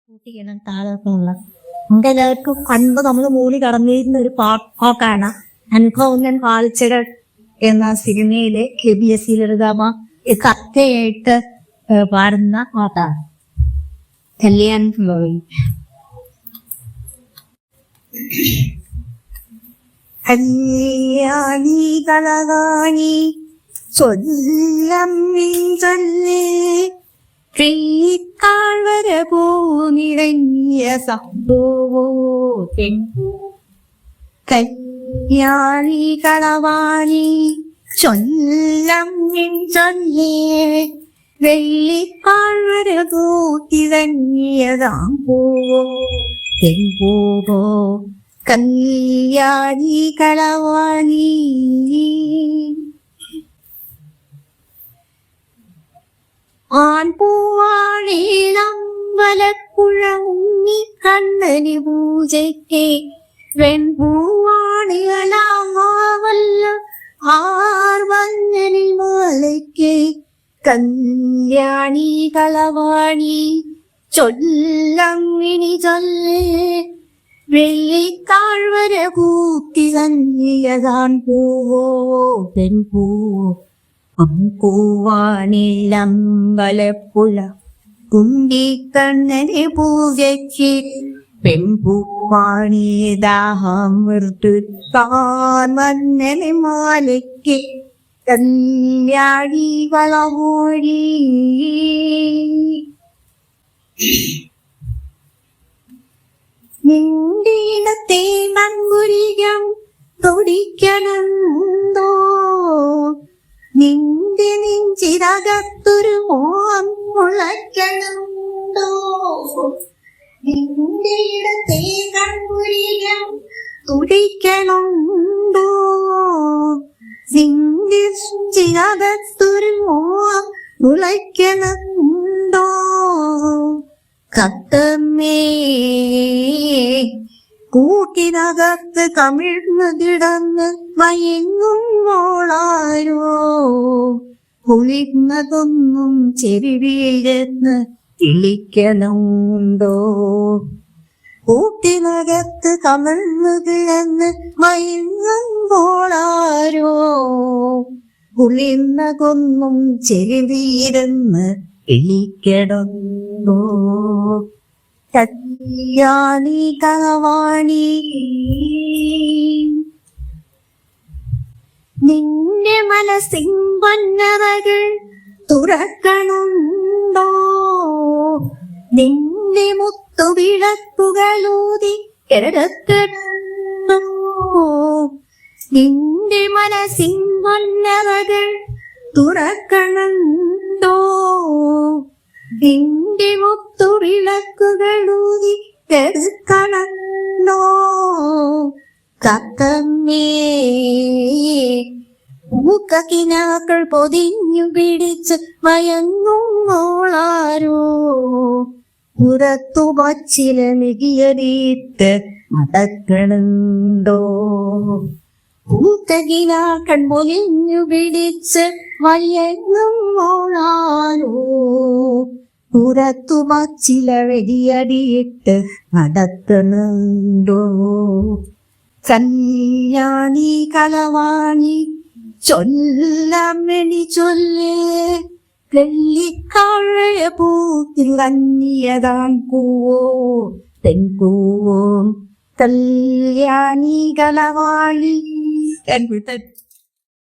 കൂട്ടിക്കണം താഴോട്ടുള്ള നമുക്ക് എല്ലാവർക്കും പണ്ട് നമ്മൾ മൂലി കടന്നിരുന്ന ഒരു പാട്ടാണ് അനുഭവങ്ങൾ കാഴ്ചകൾ എന്ന സിനിമയിലെ KBS ലളിതമ്മ കഥയായിട്ട് പാടുന്ന പാട്ടാണ് കല്യാൺ ഫ്ലോയി. കല്യാണി കലകാണി ചൊല്ലം ചൊല്ലേ ോ നിറഞ്ഞ സംഭവോ കല്യാണി കളവാണി ചൊല്ലം ചൊല്ലേ വെള്ളിക്കാഴ്വരകോ തിരഞ്ഞതാം പോവോ തെങ്കോവോ കല്യാണി കളവാണി. ആൺപൂവാണിളമ്പലക്കുഴങ്ങി കണ്ണനി പൂജയ്ക്ക് വെൺപൂവാണികളാവല്ല ആർവന്നനിൽ മാലയ്ക്ക് കല്യാണി കളവാണി ചൊല്ലങ്ങിനി ചൊല്ലേ വെള്ളിത്താഴ്വര കൂട്ടി സന്നിയതാൻ പൂവോ പെൺപൂവോ പൂവാനിലമ്പലപ്പുഴ കുണ്ടിക്കണ്ണനെ പൂജയ്ക്ക് പെൺപൂവാണി ദാഹം മൃദുത്താൻ മന്നനെ മാലയ്ക്ക് കല്യാണി വളമോഴി. നിന്റീടത്തെ നങ്കുരികം തൊടിക്കണന്തോ നിന്റെ നെഞ്ചിരകത്തൊരു മോഹം മുളയ്ക്കണുണ്ടോ നിന്റെ ഇടത്തെ കൺകുരികം തുടിക്കണുണ്ടോ നിന്റെ നെഞ്ചിരകത്തൊരു മോഹം മുളയ്ക്കണുണ്ടോ കത്തമ്മേ കൂട്ടിനകത്ത് കമിഴ്ന്ന് കിടന്ന് മയങ്ങുമ്പോളാരോ കുളിർന്നതൊന്നും ചെരുവീഴെന്ന് കിളിക്കണുണ്ടോ കൂട്ടിനകത്ത് കമിഴ്ന്ന് കിടന്ന് മയങ്ങുമ്പോളാരോ കുളിർന്നതൊന്നും ചെരുവീരെന്ന് കിളിക്കണുണ്ടോ കല്യാണി കളവാണി. നിന്റെ മനസ്സിൻ പൊന്നറകൾ തുറക്കണുണ്ടോ നിന്റെ മുത്തുവിളക്കുകളൂതി കിടക്കണുണ്ടോ നിന്റെ മനസ്സിൻ പൊന്നറകൾ തുറക്കണുണ്ടോ നിന്റെ മുത്തുവിളക്കുകളൂതി കിടക്കണുണ്ടോ കത്തമ്മേ മൂക്കക്കിനാക്കൾ പൊതിഞ്ഞു പിടിച്ച് മയങ്ങുമ്പോളാരോ പുറത്തു പച്ചില നെകിയറിയിട്ട് നടക്കണുണ്ടോ മൂക്കക്കിനാക്കൾ പൊതിഞ്ഞു പിടിച്ച് മയങ്ങുമ്പോളാരോ പുറത്തു പച്ചില വെടിയടിയിട്ട് നടക്കണുണ്ടോ കല്യാണി കളവാണി ചൊല്ലമെണി ചൊല്ലേ വെള്ളിക്കാഴയ പൂത്തിൽ കന്നിയതാൻ പൂവോ തെൻകൂവോ കല്യാണി കളവാണി.